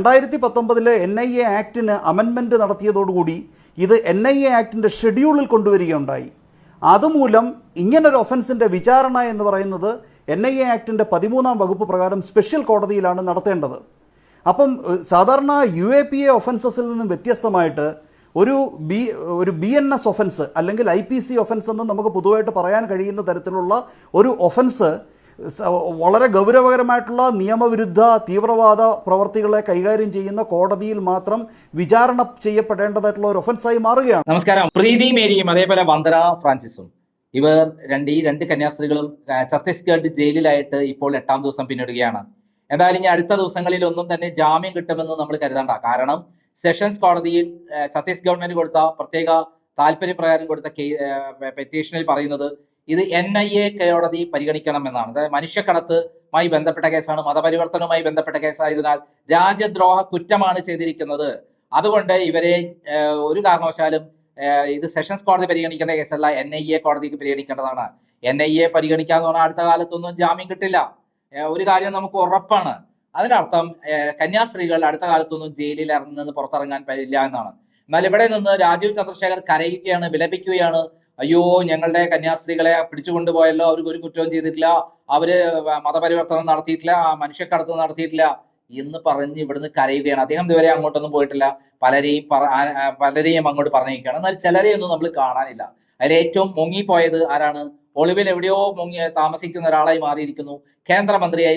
2019 NIA ആക്ടിന് amendment നടത്തിയതോടുകൂടി ഇത് NIA ആക്ടിൻ്റെ ഷെഡ്യൂളിൽ കൊണ്ടുവരികയുണ്ടായി. അതുമൂലം ഇങ്ങനൊരു ഒഫൻസിൻ്റെ വിചാരണ എന്ന് പറയുന്നത് NIA ആക്ടിൻ്റെ 13-ാം വകുപ്പ് പ്രകാരം സ്പെഷ്യൽ കോടതിയിലാണ് നടത്തേണ്ടത്. അപ്പം സാധാരണ UAPA ഒഫൻസസിൽ നിന്നും വ്യത്യസ്തമായിട്ട് ഒരു BNS ഒഫൻസ് അല്ലെങ്കിൽ IPC ഒഫൻസ് എന്ന് നമുക്ക് പൊതുവായിട്ട് പറയാൻ കഴിയുന്ന തരത്തിലുള്ള ഒരു ഒഫൻസ് വളരെ ഗൗരവകരമായിട്ടുള്ള നിയമവിരുദ്ധ തീവ്രവാദ പ്രവർത്തികളെ കൈകാര്യം ചെയ്യുന്ന കോടതിയിൽ മാത്രം വിചാരണ ചെയ്യപ്പെടേണ്ടതായിട്ടുള്ള ഒരു ഒഫൻസായി മാറുകയാണ്. നമസ്കാരം. പ്രീതി മേരിയും അതേപോലെ വന്ദന ഫ്രാൻസിസും ഇവർ രണ്ട് കന്യാസ്ത്രീകളും ഛത്തീസ്ഗഡ് ജയിലിലായിട്ട് ഇപ്പോൾ 8-ാം ദിവസം പിന്നിടുകയാണ്. എന്തായാലും ഇനി അടുത്ത ദിവസങ്ങളിൽ ഒന്നും തന്നെ ജാമ്യം കിട്ടുമെന്ന് നമ്മൾ കരുതണ്ട. കാരണം സെഷൻസ് കോടതിയിൽ ഛത്തീസ് ഗവൺമെന്റ് കൊടുത്ത പ്രത്യേക താല്പര്യപ്രകാരം കൊടുത്ത പെറ്റീഷനിൽ പറയുന്നത് ഇത് NIA കോടതി പരിഗണിക്കണമെന്നാണ്. അതായത് മനുഷ്യക്കടത്തുമായി ബന്ധപ്പെട്ട കേസാണ്, മതപരിവർത്തനവുമായി ബന്ധപ്പെട്ട കേസായതിനാൽ രാജ്യദ്രോഹ കുറ്റമാണ് ചെയ്തിരിക്കുന്നത്. അതുകൊണ്ട് ഇവരെ ഒരു കാരണവശാലും ഇത് സെഷൻസ് കോടതി പരിഗണിക്കേണ്ട കേസല്ല, NIA കോടതിക്ക് പരിഗണിക്കേണ്ടതാണ്. NIA പരിഗണിക്കാന്ന് പറഞ്ഞാൽ അടുത്ത കാലത്തൊന്നും ജാമ്യം കിട്ടില്ല. ഒരു കാര്യം നമുക്ക് ഉറപ്പാണ്. അതിനർത്ഥം കന്യാസ്ത്രീകൾ അടുത്ത കാലത്തൊന്നും ജയിലിൽ നിന്ന് പുറത്തിറങ്ങാൻ കഴിയില്ല എന്നാണ്. എന്നാൽ ഇവിടെ നിന്ന് രാജീവ് ചന്ദ്രശേഖർ കരയുകയാണ്, വിലപിക്കുകയാണ്. അയ്യോ, ഞങ്ങളുടെ കന്യാസ്ത്രീകളെ പിടിച്ചുകൊണ്ടുപോയല്ലോ, അവർക്ക് ഒരു കുറ്റവും ചെയ്തിട്ടില്ല, അവര് മതപരിവർത്തനം നടത്തിയിട്ടില്ല, മനുഷ്യക്കടത്ത് നടത്തിയിട്ടില്ല എന്ന് പറഞ്ഞ് ഇവിടുന്ന് കരയുകയാണ്. അദ്ദേഹം ഇതുവരെ അങ്ങോട്ടൊന്നും പോയിട്ടില്ല, പലരെയും അങ്ങോട്ട് പറഞ്ഞിരിക്കുകയാണ്. എന്നാൽ ചിലരെയൊന്നും നമ്മൾ കാണാനില്ല. അതിൽ ഏറ്റവും മുങ്ങിപ്പോയത് ആരാണ്? ഒളിവിൽ എവിടെയോ താമസിക്കുന്ന ഒരാളായി മാറിയിരിക്കുന്നു കേന്ദ്രമന്ത്രിയായ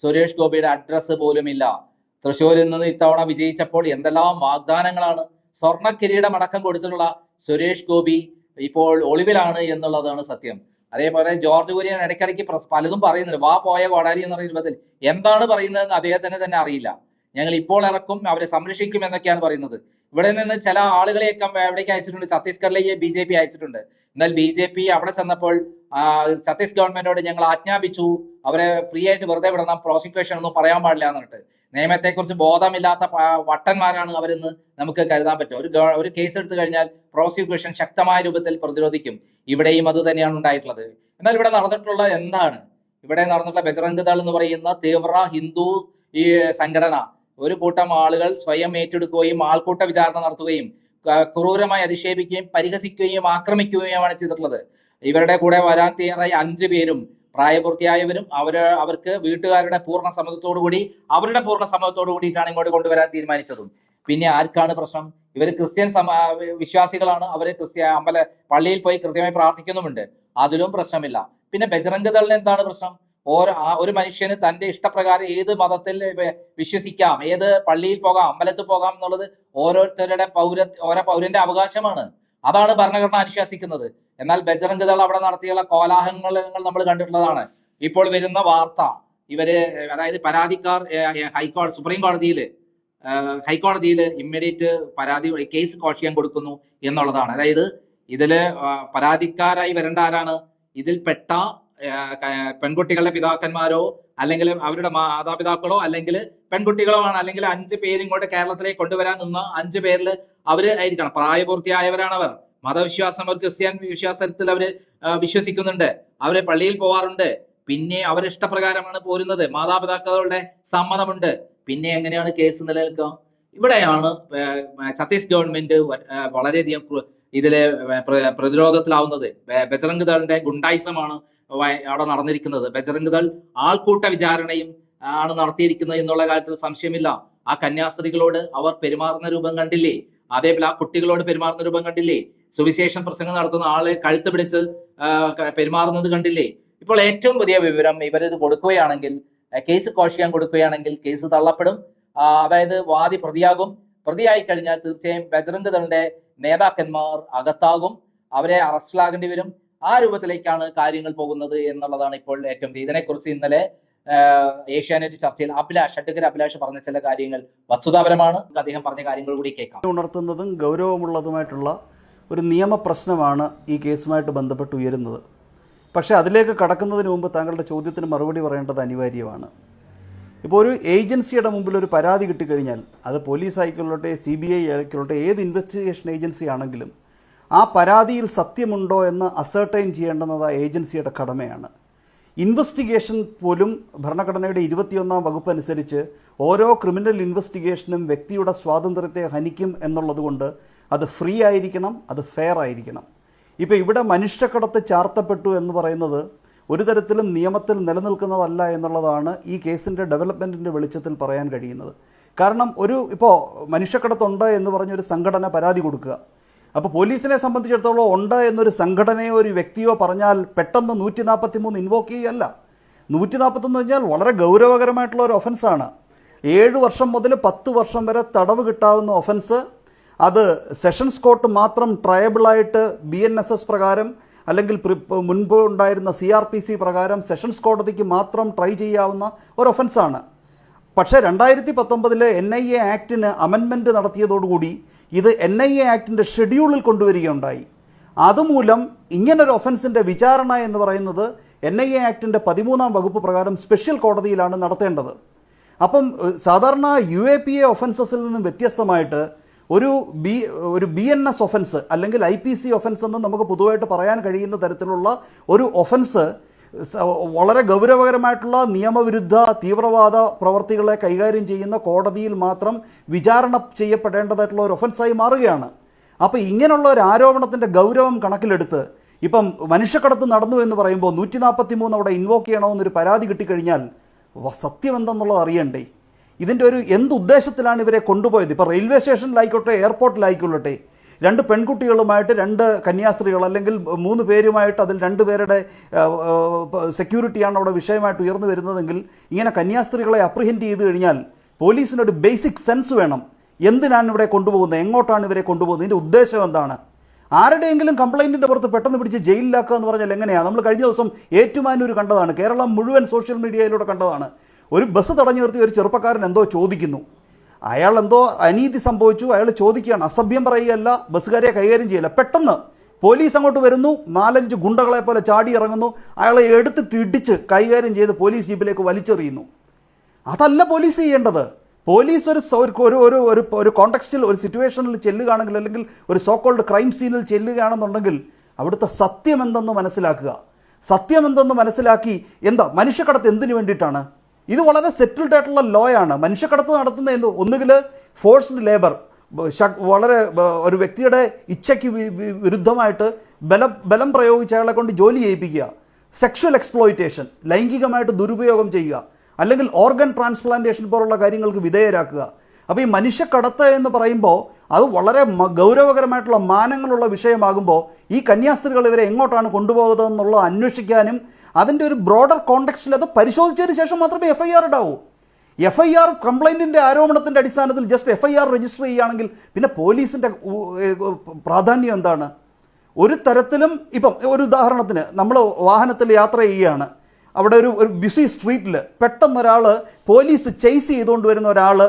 സുരേഷ് ഗോപിയുടെ അഡ്രസ്സ് പോലും ഇല്ല. തൃശ്ശൂരിൽ നിന്ന് ഇത്തവണ വിജയിച്ചപ്പോൾ എന്തെല്ലാം വാഗ്ദാനങ്ങളാണ്, സ്വർണ്ണ കിരീടം അടക്കം കൊടുത്തിട്ടുള്ള സുരേഷ് ഗോപി ഇപ്പോൾ ഒളിവിലാണ് എന്നുള്ളതാണ് സത്യം. അതേപോലെ ജോർജ് കുര്യൻ ഇടയ്ക്കിടയ്ക്ക് പലതും പറയുന്നുണ്ട്. വാ പോയ കോടാലി എന്ന രൂപത്തിൽ എന്താണ് പറയുന്നതെന്ന് അദ്ദേഹത്തിന് തന്നെ അറിയില്ല. ഞങ്ങൾ ഇപ്പോൾ ഇറക്കും, അവരെ സംരക്ഷിക്കും എന്നൊക്കെയാണ് പറയുന്നത്. ഇവിടെ നിന്ന് ചില ആളുകളെയൊക്കെ എവിടേക്ക് അയച്ചിട്ടുണ്ട്, ഛത്തീസ്ഗഡിലേക്ക് BJP അയച്ചിട്ടുണ്ട്. എന്നാൽ BJP അവിടെ ചെന്നപ്പോൾ ഛത്തീസ് ഗവൺമെന്റോട് ഞങ്ങൾ ആജ്ഞാപിച്ചു അവരെ ഫ്രീ ആയിട്ട് വെറുതെ വിടണം, പ്രോസിക്യൂഷൻ ഒന്നും പറയാൻ പാടില്ല എന്നിട്ട്. നിയമത്തെക്കുറിച്ച് ബോധമില്ലാത്ത വട്ടന്മാരാണ് അവരെന്ന് നമുക്ക് കരുതാൻ പറ്റും. ഒരു കേസ് എടുത്തു കഴിഞ്ഞാൽ പ്രോസിക്യൂഷൻ ശക്തമായ രൂപത്തിൽ പ്രതിരോധിക്കും. ഇവിടെയും അത് തന്നെയാണ് ഉണ്ടായിട്ടുള്ളത്. എന്നാൽ ഇവിടെ നടന്നിട്ടുള്ള എന്താണ്? ഇവിടെ നടന്നിട്ടുള്ള ബജ്റംഗ് ദൾ എന്ന് പറയുന്ന തീവ്ര ഹിന്ദു ഈ സംഘടന ഒരു കൂട്ടം ആളുകൾ സ്വയം ഏറ്റെടുക്കുകയും ആൾക്കൂട്ട വിചാരണ നടത്തുകയും ക്രൂരമായി അധിക്ഷേപിക്കുകയും പരിഹസിക്കുകയും ആക്രമിക്കുകയുമാണ് ചെയ്തിട്ടുള്ളത്. ഇവരുടെ കൂടെ വരാൻ തയ്യാറായ 5 പേരും പ്രായപൂർത്തിയായവരും അവർക്ക് വീട്ടുകാരുടെ പൂർണ്ണ സമ്മതത്തോടു കൂടിയിട്ടാണ് ഇങ്ങോട്ട് കൊണ്ടുവരാൻ തീരുമാനിച്ചതും. പിന്നെ ആർക്കാണ് പ്രശ്നം? ഇവർ ക്രിസ്ത്യൻ വിശ്വാസികളാണ്. അവർ പള്ളിയിൽ പോയി കൃത്യമായി പ്രാർത്ഥിക്കുന്നുമുണ്ട്. അതിലും പ്രശ്നമില്ല. പിന്നെ ബജ്റംഗ് ദളിന് എന്താണ് പ്രശ്നം? ഒരു മനുഷ്യന് തന്റെ ഇഷ്ടപ്രകാരം ഏത് മതത്തിൽ വിശ്വസിക്കാം, ഏത് പള്ളിയിൽ പോകാം, അമ്പലത്തിൽ പോകാം എന്നുള്ളത് ഓരോരുത്തരുടെ ഓരോ പൗരന്റെ അവകാശമാണ്. അതാണ് ഭരണഘടന അനുശാസിക്കുന്നത്. എന്നാൽ ബജ്റംഗ് ദൾ അവിടെ നടത്തിയുള്ള കോലാഹലങ്ങൾ നമ്മൾ കണ്ടിട്ടുള്ളതാണ്. ഇപ്പോൾ വരുന്ന വാർത്ത, അതായത് പരാതിക്കാർ സുപ്രീം ഹൈക്കോടതിയിൽ ഇമ്മീഡിയറ്റ് കേസ് കോഷ് ചെയ്യാൻ കൊടുക്കുന്നു എന്നുള്ളതാണ്. അതായത് ഇതില് പരാതിക്കാരായി വരേണ്ട ആരാണ്? ഇതിൽപ്പെട്ട പെൺകുട്ടികളുടെ പിതാക്കന്മാരോ അല്ലെങ്കിൽ അവരുടെ മാതാപിതാക്കളോ അല്ലെങ്കിൽ പെൺകുട്ടികളോ ആണ്. അല്ലെങ്കിൽ 5 പേര് ഇങ്ങോട്ട് കേരളത്തിലേക്ക് കൊണ്ടുവരാൻ നിന്ന 5 പേരിൽ അവര് ആയിരിക്കണം. പ്രായപൂർത്തിയായവരാണ് അവർ. മതവിശ്വാസം, അവർ ക്രിസ്ത്യൻ വിശ്വാസത്തിൽ അവര് വിശ്വസിക്കുന്നുണ്ട്, അവര് പള്ളിയിൽ പോവാറുണ്ട്. പിന്നെ അവരിഷ്ടപ്രകാരമാണ് പോരുന്നത്, മാതാപിതാക്കളുടെ സമ്മതമുണ്ട്. പിന്നെ എങ്ങനെയാണ് കേസ് നിലനിൽക്കുക? ഇവിടെയാണ് ഛത്തീസ് ഗവൺമെന്റ് വളരെയധികം ഇതില് പ്രതിരോധത്തിലാവുന്നത്. ബജ്റംഗ് ദളിന്റെ ഗുണ്ടായിസമാണ് അവിടെ നടന്നിരിക്കുന്നത്. ബജ്റംഗ് ദൾ ആൾക്കൂട്ട വിചാരണയും ആണ് നടത്തിയിരിക്കുന്നത് എന്നുള്ള കാര്യത്തിൽ സംശയമില്ല. ആ കന്യാസ്ത്രീകളോട് അവർ പെരുമാറുന്ന രൂപം കണ്ടില്ലേ? അതേപോലെ ആ കുട്ടികളോട് പെരുമാറുന്ന രൂപം കണ്ടില്ലേ? സുവിശേഷം പ്രസംഗം നടത്തുന്ന ആളെ കഴുത്ത് പിടിച്ച് പെരുമാറുന്നത് കണ്ടില്ലേ? ഇപ്പോൾ ഏറ്റവും പുതിയ വിവരം, ഇവരിത് കൊടുക്കുകയാണെങ്കിൽ, കേസ് കോഷ് ചെയ്യാൻ കൊടുക്കുകയാണെങ്കിൽ കേസ് തള്ളപ്പെടും. അതായത് വാദി പ്രതിയാകും. പ്രതിയായി കഴിഞ്ഞാൽ തീർച്ചയായും ബജ്റംഗ് ദളിന്റെ നേതാക്കന്മാർ അകത്താകും, അവരെ അറസ്റ്റിലാകേണ്ടി വരും. ആ രൂപത്തിലേക്കാണ് കാര്യങ്ങൾ പോകുന്നത് എന്നുള്ളതാണ് ഇപ്പോൾ ഏറ്റവും. ഇതിനെക്കുറിച്ച് ഇന്നലെ ഏഷ്യാനെറ്റ് ചർച്ചയിൽ അഭിലാഷ് പറഞ്ഞ ചില കാര്യങ്ങൾ വസ്തുതാപരമാണ്. അദ്ദേഹം പറഞ്ഞ കാര്യങ്ങൾ കൂടി കേൾക്കാം. ഉണർത്തുന്നതും ഗൗരവമുള്ളതുമായിട്ടുള്ള ഒരു നിയമപ്രശ്നമാണ് ഈ കേസുമായിട്ട് ബന്ധപ്പെട്ട് ഉയരുന്നത്. പക്ഷേ അതിലേക്ക് കടക്കുന്നതിന് മുമ്പ് താങ്കളുടെ ചോദ്യത്തിന് മറുപടി പറയേണ്ടത് അനിവാര്യമാണ്. ഇപ്പോൾ ഒരു ഏജൻസിയുടെ മുമ്പിൽ ഒരു പരാതി കിട്ടിക്കഴിഞ്ഞാൽ, അത് പോലീസ് ആയിക്കൊള്ളട്ടെ, CBI ആയിക്കൊള്ളട്ടെ, ഏത് ഇൻവെസ്റ്റിഗേഷൻ ഏജൻസി ആണെങ്കിലും ആ പരാതിയിൽ സത്യമുണ്ടോ എന്ന് അസർട്ടൈൻ ചെയ്യേണ്ടുന്നത് ആ ഏജൻസിയുടെ കടമയാണ്. ഇൻവെസ്റ്റിഗേഷൻ പോലും ഭരണഘടനയുടെ 21-ാം വകുപ്പ് അനുസരിച്ച് ഓരോ ക്രിമിനൽ ഇൻവെസ്റ്റിഗേഷനും വ്യക്തിയുടെ സ്വാതന്ത്ര്യത്തെ ഹനിക്കും എന്നുള്ളത് കൊണ്ട് അത് ഫ്രീ ആയിരിക്കണം, അത് ഫെയർ ആയിരിക്കണം. ഇപ്പോൾ ഇവിടെ മനുഷ്യക്കടത്ത് ചാർത്തപ്പെട്ടു എന്ന് പറയുന്നത് ഒരു തരത്തിലും നിയമത്തിൽ നിലനിൽക്കുന്നതല്ല എന്നുള്ളതാണ് ഈ കേസിൻ്റെ ഡെവലപ്മെൻറ്റിൻ്റെ വെളിച്ചത്തിൽ പറയാൻ കഴിയുന്നത്. കാരണം ഇപ്പോൾ മനുഷ്യക്കടത്തുണ്ട് എന്ന് പറഞ്ഞൊരു സംഘടന പരാതി കൊടുക്കുക. അപ്പോൾ പോലീസിനെ സംബന്ധിച്ചിടത്തോളം ഉണ്ട് എന്നൊരു സംഘടനയോ ഒരു വ്യക്തിയോ പറഞ്ഞാൽ പെട്ടെന്ന് 143 ഇൻവോക്ക് ചെയ്യല്ല. 141 കഴിഞ്ഞാൽ വളരെ ഗൗരവകരമായിട്ടുള്ള ഒരു ഒഫൻസാണ്. 7 വർഷം മുതൽ 10 വർഷം വരെ തടവ് കിട്ടാവുന്ന ഒഫൻസ്. അത് സെഷൻസ് കോർട്ട് മാത്രം ട്രയബിളായിട്ട് BNSS പ്രകാരം അല്ലെങ്കിൽ മുൻപ് ഉണ്ടായിരുന്ന CRPC പ്രകാരം സെഷൻസ് കോടതിക്ക് മാത്രം ട്രൈ ചെയ്യാവുന്ന ഒരു ഒഫൻസാണ്. പക്ഷേ 2019 NIA ആക്ടിന് അമെൻമെൻറ്റ് നടത്തിയതോടുകൂടി ഇത് NIA ആക്ടിൻ്റെ ഷെഡ്യൂളിൽ കൊണ്ടുവരികയുണ്ടായി. അതുമൂലം ഇങ്ങനൊരു ഒഫൻസിൻ്റെ വിചാരണ എന്ന് പറയുന്നത് NIA ആക്ടിൻ്റെ 13-ാം വകുപ്പ് പ്രകാരം സ്പെഷ്യൽ കോടതിയിലാണ് നടത്തേണ്ടത്. അപ്പം സാധാരണ UAPA ഒഫൻസസിൽ നിന്നും വ്യത്യസ്തമായിട്ട് ഒരു BNS ഒഫൻസ് അല്ലെങ്കിൽ IPC ഒഫൻസ് എന്ന് നമുക്ക് പൊതുവായിട്ട് പറയാൻ കഴിയുന്ന തരത്തിലുള്ള ഒരു ഒഫൻസ് വളരെ ഗൗരവകരമായിട്ടുള്ള നിയമവിരുദ്ധ തീവ്രവാദ പ്രവർത്തികളെ കൈകാര്യം ചെയ്യുന്ന കോടതിയിൽ മാത്രം വിചാരണ ചെയ്യപ്പെടേണ്ടതായിട്ടുള്ള ഒരു ഒഫൻസായി മാറുകയാണ്. അപ്പോൾ ഇങ്ങനെയുള്ള ഒരു ആരോപണത്തിൻ്റെ ഗൗരവം കണക്കിലെടുത്ത് ഇപ്പം മനുഷ്യക്കടത്ത് നടന്നു എന്ന് പറയുമ്പോൾ 143 അവിടെ ഇൻവോക്ക് ചെയ്യണമെന്നൊരു പരാതി കിട്ടിക്കഴിഞ്ഞാൽ സത്യം എന്തെന്നുള്ളത് അറിയണ്ടേ? ഇതിൻ്റെ ഒരു എന്തുദ്ദേശത്തിലാണ് ഇവരെ കൊണ്ടുപോയത്? ഇപ്പോൾ റെയിൽവേ സ്റ്റേഷനിലായിക്കോട്ടെ, എയർപോർട്ടിലായിക്കൊള്ളട്ടെ, 2 പെൺകുട്ടികളുമായിട്ട് 2 കന്യാസ്ത്രീകൾ അല്ലെങ്കിൽ 3 പേരുമായിട്ട് അതിൽ 2 പേരുടെ സെക്യൂരിറ്റിയാണ് അവിടെ വിഷയമായിട്ട് ഉയർന്നു വരുന്നതെങ്കിൽ ഇങ്ങനെ കന്യാസ്ത്രീകളെ അപ്രിഹെൻഡ് ചെയ്ത് കഴിഞ്ഞാൽ പോലീസിനൊരു ബേസിക് സെൻസ് വേണം. എന്തിനാണ് ഇവിടെ കൊണ്ടുപോകുന്നത്, എങ്ങോട്ടാണ് ഇവരെ കൊണ്ടുപോകുന്നത്, ഇതിൻ്റെ ഉദ്ദേശം എന്താണ്? ആരുടെയെങ്കിലും കംപ്ലൈൻറ്റിൻ്റെ പുറത്ത് പെട്ടെന്ന് പിടിച്ച് ജയിലിലാക്കുക എന്ന് പറഞ്ഞാൽ എങ്ങനെയാണ്? നമ്മൾ കഴിഞ്ഞ ദിവസം ഏറ്റുമാനൂർ കണ്ടതാണ്, കേരളം മുഴുവൻ സോഷ്യൽ മീഡിയയിലൂടെ കണ്ടതാണ്. ഒരു ബസ് തടഞ്ഞു നിർത്തി ഒരു ചെറുപ്പക്കാരൻ എന്തോ ചോദിക്കുന്നു. അയാൾ എന്തോ അനീതി സംഭവിച്ചു, അയാൾ ചോദിക്കുകയാണ്, അസഭ്യം പറയുകയല്ല, ബസ്സുകാരെ കൈകാര്യം ചെയ്യില്ല. പെട്ടെന്ന് പോലീസ് അങ്ങോട്ട് വരുന്നു, 4-5 ഗുണ്ടകളെ പോലെ ചാടി ഇറങ്ങുന്നു, അയാളെ എടുത്തിട്ട് ഇടിച്ച് കൈകാര്യം ചെയ്ത് പോലീസ് ജീപ്പിലേക്ക് വലിച്ചെറിയുന്നു. അതല്ല പോലീസ് ചെയ്യേണ്ടത്. പോലീസ് ഒരു കോണ്ടെക്സ്റ്റിൽ ഒരു സിറ്റുവേഷനിൽ ചെല്ലുകയാണെങ്കിൽ അല്ലെങ്കിൽ ഒരു സോക്കോൾഡ് ക്രൈം സീനിൽ ചെല്ലുകയാണെന്നുണ്ടെങ്കിൽ അവിടുത്തെ സത്യം എന്തെന്ന് മനസ്സിലാക്കുക. സത്യം എന്തെന്ന് മനസ്സിലാക്കി എന്താ മനുഷ്യക്കടത്ത് എന്തിനു വേണ്ടിയിട്ടാണ്? ഇത് വളരെ സെറ്റിൽഡ് ആയിട്ടുള്ള ലോ ആണ്. മനുഷ്യക്കടത്ത് നടത്തുന്ന ഒന്നുകിൽ ഫോഴ്സ്ഡ് ലേബർ, വളരെ ഒരു വ്യക്തിയുടെ ഇച്ഛയ്ക്ക് വിരുദ്ധമായിട്ട് ബലം പ്രയോഗിച്ച് അയാളെ കൊണ്ട് ജോലി ചെയ്യിപ്പിക്കുക, സെക്ഷൽ എക്സ്പ്ലോയിറ്റേഷൻ, ലൈംഗികമായിട്ട് ദുരുപയോഗം ചെയ്യുക, അല്ലെങ്കിൽ ഓർഗൻ ട്രാൻസ്പ്ലാന്റേഷൻ പോലുള്ള കാര്യങ്ങൾക്ക് വിധേയരാക്കുക. അപ്പോൾ ഈ മനുഷ്യക്കടത്ത് എന്ന് പറയുമ്പോൾ അത് വളരെ ഗൗരവകരമായിട്ടുള്ള മാനങ്ങളുള്ള വിഷയമാകുമ്പോൾ ഈ കന്യാസ്ത്രീകൾ ഇവരെ എങ്ങോട്ടാണ് കൊണ്ടുപോകുന്നതെന്നുള്ളത് അന്വേഷിക്കാനും അതിൻ്റെ ഒരു ബ്രോഡർ കോണ്ടെക്സ്റ്റിൽ അത് പരിശോധിച്ചതിന് ശേഷം മാത്രമേ FIR ഇടാവൂ. FIR കംപ്ലൈൻറ്റിൻ്റെ ആരോപണത്തിൻ്റെ അടിസ്ഥാനത്തിൽ ജസ്റ്റ് FIR രജിസ്റ്റർ ചെയ്യുകയാണെങ്കിൽ പിന്നെ പോലീസിൻ്റെ പ്രാധാന്യം എന്താണ്? ഒരു തരത്തിലും ഇപ്പം ഒരു ഉദാഹരണത്തിന് നമ്മൾ വാഹനത്തിൽ യാത്ര ചെയ്യുകയാണ്, അവിടെ ഒരു ബിസി സ്ട്രീറ്റിൽ പെട്ടെന്നൊരാൾ പോലീസ് ചേസ് ചെയ്തുകൊണ്ട് വരുന്ന ഒരാൾ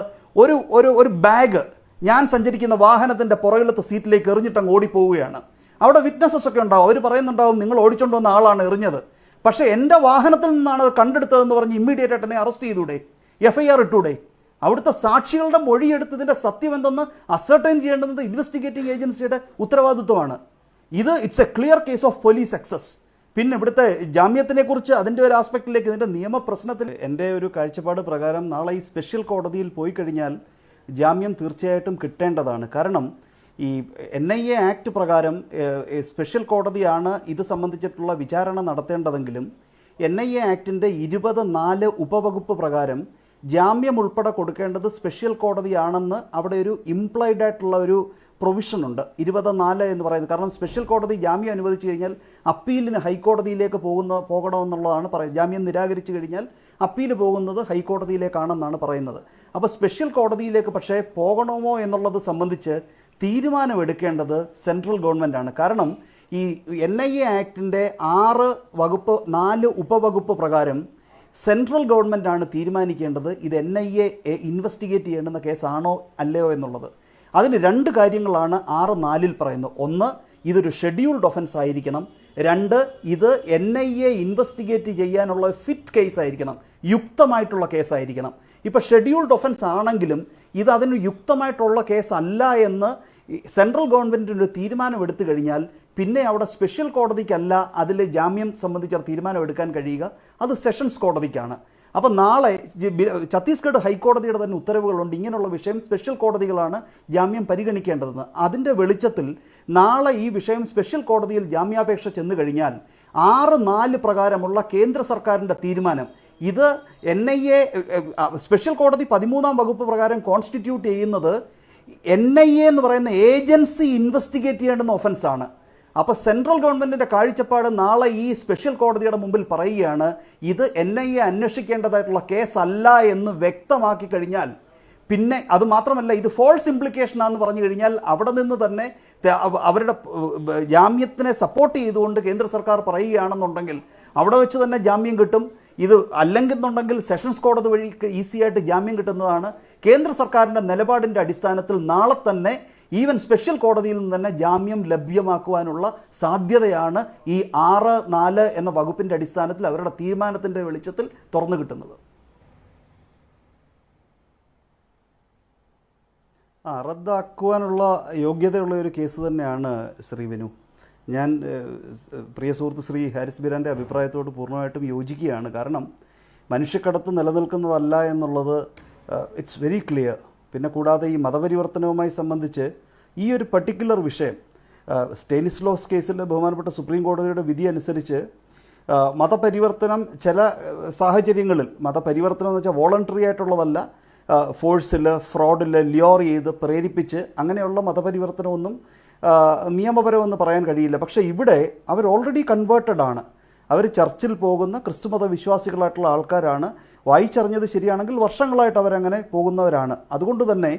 ഒരു ബാഗ് ഞാൻ സഞ്ചരിക്കുന്ന വാഹനത്തിൻ്റെ പുറകിലത്തെ സീറ്റിലേക്ക് എറിഞ്ഞിട്ട് അങ്ങ് ഓടിപ്പോവുകയാണ്. അവിടെ വിറ്റ്നസ്സസ് ഒക്കെ ഉണ്ടാവും, അവർ പറയുന്നുണ്ടാവും നിങ്ങൾ ഓടിച്ചുകൊണ്ട് വന്ന ആളാണ് എറിഞ്ഞത്, പക്ഷേ എൻ്റെ വാഹനത്തിൽ നിന്നാണ് അത് കണ്ടെടുത്തതെന്ന് പറഞ്ഞ് ഇമ്മീഡിയറ്റ് ആയിട്ട് എന്നെ അറസ്റ്റ് ചെയ്തൂടെ, FIR ഇട്ടൂടെ? അവിടുത്തെ സാക്ഷികളുടെ മൊഴിയെടുത്തതിൻ്റെ സത്യം എന്തെന്ന് അസർട്ടൈൻ ചെയ്യേണ്ടത് ഇൻവെസ്റ്റിഗേറ്റിംഗ് ഏജൻസിയുടെ ഉത്തരവാദിത്വമാണ്. It's a clear case of police excess. പിന്നെ ഇവിടുത്തെ ജാമ്യത്തിനെ കുറിച്ച് അതിൻ്റെ ഒരു ആസ്പെക്റ്റിലേക്ക് ഇതിൻ്റെ നിയമപ്രശ്നത്തിൽ എൻ്റെ ഒരു കാഴ്ചപ്പാട് പ്രകാരം നാളെ ഈ സ്പെഷ്യൽ കോടതിയിൽ പോയി കഴിഞ്ഞാൽ ജാമ്യം തീർച്ചയായിട്ടും കിട്ടേണ്ടതാണ്. കാരണം ഈ NIA ആക്ട് പ്രകാരം സ്പെഷ്യൽ കോടതിയാണ് ഇത് സംബന്ധിച്ചിട്ടുള്ള വിചാരണ നടത്തേണ്ടതെങ്കിലും NIA ആക്ടിൻ്റെ 24 ഉപവകുപ്പ് പ്രകാരം ജാമ്യം ഉൾപ്പെടെ കൊടുക്കേണ്ടത് സ്പെഷ്യൽ കോടതിയാണെന്ന് അവിടെ ഒരു ഇംപ്ലൈഡ് ആയിട്ടുള്ള ഒരു പ്രൊവിഷനുണ്ട് 24 എന്ന് പറയുന്നത്. കാരണം സ്പെഷ്യൽ കോടതി ജാമ്യം അനുവദിച്ചു കഴിഞ്ഞാൽ അപ്പീലിന് ഹൈക്കോടതിയിലേക്ക് പോകണമെന്നുള്ളതാണ് പറയുന്നത്. ജാമ്യം നിരാകരിച്ചു കഴിഞ്ഞാൽ അപ്പീൽ പോകുന്നത് ഹൈക്കോടതിയിലേക്കാണെന്നാണ് പറയുന്നത്. അപ്പോൾ സ്പെഷ്യൽ കോടതിയിലേക്ക് പക്ഷേ പോകണമോ എന്നുള്ളത് സംബന്ധിച്ച് തീരുമാനമെടുക്കേണ്ടത് സെൻട്രൽ ഗവൺമെൻറ്റാണ്. കാരണം ഈ NIA ആക്ടിൻ്റെ 6 വകുപ്പ് 4 ഉപവകുപ്പ് പ്രകാരം സെൻട്രൽ ഗവൺമെൻറ്റാണ് തീരുമാനിക്കേണ്ടത് ഇത് NIA ഇൻവെസ്റ്റിഗേറ്റ് ചെയ്യേണ്ടുന്ന കേസാണോ അല്ലയോ എന്നുള്ളത്. അതിന് 2 കാര്യങ്ങളാണ് 6(4) പറയുന്നത്. ഒന്ന്, ഇതൊരു ഷെഡ്യൂൾഡ് ഒഫൻസ് ആയിരിക്കണം. 2, ഇത് NIA ഇൻവെസ്റ്റിഗേറ്റ് ചെയ്യാനുള്ള ഫിറ്റ് കേസ് ആയിരിക്കണം, യുക്തമായിട്ടുള്ള കേസായിരിക്കണം. ഇപ്പോൾ ഷെഡ്യൂൾഡ് ഒഫൻസ് ആണെങ്കിലും ഇത് അതിന് യുക്തമായിട്ടുള്ള കേസ് അല്ല എന്ന് സെൻട്രൽ ഗവൺമെൻറ്റിൻ്റെ ഒരു തീരുമാനമെടുത്തു കഴിഞ്ഞാൽ പിന്നെ അവിടെ സ്പെഷ്യൽ കോടതിക്കല്ല അതിൽ ജാമ്യം സംബന്ധിച്ച തീരുമാനം എടുക്കാൻ കഴിയുക, അത് സെഷൻസ് കോടതിക്കാണ്. അപ്പോൾ നാളെ ഛത്തീസ്ഗഡ് ഹൈക്കോടതിയുടെ തന്നെ ഉത്തരവുകളുണ്ട്, ഇങ്ങനെയുള്ള വിഷയം സ്പെഷ്യൽ കോടതികളാണ് ജാമ്യം പരിഗണിക്കേണ്ടതെന്ന്. അതിൻ്റെ വെളിച്ചത്തിൽ നാളെ ഈ വിഷയം സ്പെഷ്യൽ കോടതിയിൽ ജാമ്യാപേക്ഷ ചെന്നു കഴിഞ്ഞാൽ 6(4) പ്രകാരമുള്ള കേന്ദ്ര സർക്കാരിൻ്റെ തീരുമാനം, ഇത് NIA സ്പെഷ്യൽ കോടതി 13-ാം വകുപ്പ് പ്രകാരം കോൺസ്റ്റിറ്റ്യൂട്ട് ചെയ്യുന്നത് NIA എന്ന് പറയുന്ന ഏജൻസി ഇൻവെസ്റ്റിഗേറ്റ് ചെയ്യേണ്ടുന്ന ഒഫൻസാണ്. അപ്പോൾ സെൻട്രൽ ഗവൺമെൻറ്റിൻ്റെ കാഴ്ചപ്പാട് നാളെ ഈ സ്പെഷ്യൽ കോടതിയുടെ മുമ്പിൽ പറയുകയാണ്, ഇത് NIA അന്വേഷിക്കേണ്ടതായിട്ടുള്ള കേസല്ല എന്ന് വ്യക്തമാക്കി കഴിഞ്ഞാൽ, പിന്നെ അത് മാത്രമല്ല ഇത് ഫോൾസ് ഇംപ്ലിക്കേഷനാണെന്ന് പറഞ്ഞു കഴിഞ്ഞാൽ അവിടെ നിന്ന് തന്നെ അവരുടെ ജാമ്യത്തിനെ സപ്പോർട്ട് ചെയ്തുകൊണ്ട് കേന്ദ്ര സർക്കാർ പറയുകയാണെന്നുണ്ടെങ്കിൽ അവിടെ വെച്ച് തന്നെ ജാമ്യം കിട്ടും. ഇത് അല്ലെന്നുണ്ടെങ്കിൽ സെഷൻസ് കോടതി വഴി ഈസിയായിട്ട് ജാമ്യം കിട്ടുന്നതാണ്. കേന്ദ്ര സർക്കാരിൻ്റെ നിലപാടിൻ്റെ അടിസ്ഥാനത്തിൽ നാളെ തന്നെ ഈവൻ സ്പെഷ്യൽ കോടതിയിൽ നിന്ന് തന്നെ ജാമ്യം ലഭ്യമാക്കുവാനുള്ള സാധ്യതയാണ് ഈ 6(4) എന്ന വകുപ്പിൻ്റെ അടിസ്ഥാനത്തിൽ അവരുടെ തീരുമാനത്തിൻ്റെ വെളിച്ചത്തിൽ തുറന്നു കിട്ടുന്നത്. റദ്ദാക്കുവാനുള്ള യോഗ്യതയുള്ള ഒരു കേസ് തന്നെയാണ് ശ്രീ വിനു. ഞാൻ പ്രിയ സുഹൃത്ത് ശ്രീ ഹാരിസ് ബീരാൻ്റെ അഭിപ്രായത്തോട് പൂർണ്ണമായിട്ടും യോജിക്കുകയാണ്. കാരണം മനുഷ്യക്കടത്ത് നിലനിൽക്കുന്നതല്ല എന്നുള്ളത് ഇറ്റ്സ് വെരി ക്ലിയർ. പിന്നെ കൂടാതെ ഈ മതപരിവർത്തനവുമായി സംബന്ധിച്ച് ഈ ഒരു പർട്ടിക്കുലർ വിഷയം സ്റ്റെനിസ്ലോസ് കേസിൽ ബഹുമാനപ്പെട്ട സുപ്രീം കോടതിയുടെ വിധി അനുസരിച്ച് മതപരിവർത്തനം ചില സാഹചര്യങ്ങളിൽ, മതപരിവർത്തനം എന്ന് വെച്ചാൽ വോളണ്ടറി ആയിട്ടുള്ളതല്ല, ഫോഴ്സിൽ, ഫ്രോഡിൽ, ലിയോർ ചെയ്ത് പ്രേരിപ്പിച്ച് അങ്ങനെയുള്ള മതപരിവർത്തനമൊന്നും നിയമപരമെന്ന് പറയാൻ കഴിയില്ല. പക്ഷേ ഇവിടെ അവർ ഓൾറെഡി കൺവേർട്ടഡ് ആണ്. അവർ ചർച്ചിൽ പോകുന്ന ക്രിസ്തുമത വിശ്വാസികളായിട്ടുള്ള ആൾക്കാരാണ്. വായിച്ചറിഞ്ഞത് ശരിയാണെങ്കിൽ വർഷങ്ങളായിട്ട് അവരങ്ങനെ പോകുന്നവരാണ്. അതുകൊണ്ട് തന്നെ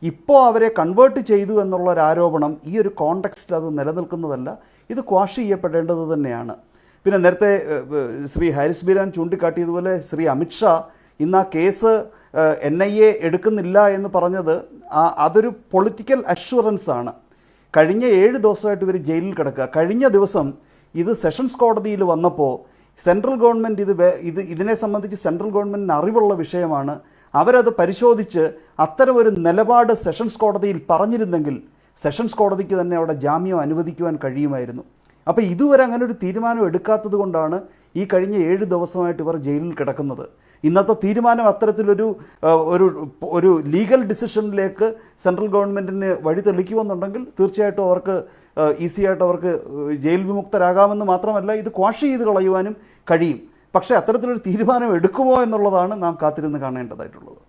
ഇപ്പോൾ അവരെ കൺവേർട്ട് ചെയ്തു എന്നുള്ളൊരാരോപണം ഈ ഒരു കോണ്ടെക്സ്റ്റിൽ അത് നിലനിൽക്കുന്നതല്ല. ഇത് ക്വാഷ് ചെയ്യപ്പെടേണ്ടത് തന്നെയാണ്. പിന്നെ നേരത്തെ ശ്രീ ഹാരിസ് ബീരാൻ ചൂണ്ടിക്കാട്ടിയതുപോലെ ശ്രീ അമിത്ഷാ ഇന്ന് ആ കേസ് NIA എടുക്കുന്നില്ല എന്ന് പറഞ്ഞത് അതൊരു പൊളിറ്റിക്കൽ അഷ്വറൻസ് ആണ്. കഴിഞ്ഞ 7 ദിവസമായിട്ട് ഇവർ ജയിലിൽ കിടക്കുക. കഴിഞ്ഞ ദിവസം ഇത് സെഷൻസ് കോടതിയിൽ വന്നപ്പോൾ സെൻട്രൽ ഗവൺമെൻറ് ഇതിനെ സംബന്ധിച്ച് സെൻട്രൽ ഗവൺമെൻറ്റിന് അറിവുള്ള വിഷയമാണ്. അവരത് പരിശോധിച്ച് അത്തരമൊരു നിലപാട് സെഷൻസ് കോടതിയിൽ പറഞ്ഞിരുന്നെങ്കിൽ സെഷൻസ് കോടതിക്ക് തന്നെ അവിടെ ജാമ്യം അനുവദിക്കുവാൻ കഴിയുമായിരുന്നു. അപ്പോൾ ഇതുവരെ അങ്ങനെ ഒരു തീരുമാനം എടുക്കാത്തത് കൊണ്ടാണ് ഈ കഴിഞ്ഞ 7 ദിവസമായിട്ട് ഇവർ ജയിലിൽ കിടക്കുന്നത്. ഇന്നത്തെ തീരുമാനം അത്തരത്തിലൊരു ഒരു ലീഗൽ ഡിസിഷനിലേക്ക് സെൻട്രൽ ഗവൺമെൻറ്റിന് വഴി തെളിക്കുമെന്നുണ്ടെങ്കിൽ തീർച്ചയായിട്ടും അവർക്ക് ഈസിയായിട്ട് അവർക്ക് ജയിൽ വിമുക്തരാകാമെന്ന് മാത്രമല്ല ഇത് ക്വാഷ് ചെയ്ത് കളയുവാനും കഴിയും. പക്ഷേ അത്തരത്തിലൊരു തീരുമാനം എടുക്കുമോ എന്നുള്ളതാണ് നാം കാത്തിരുന്ന് കാണേണ്ടതായിട്ടുള്ളത്.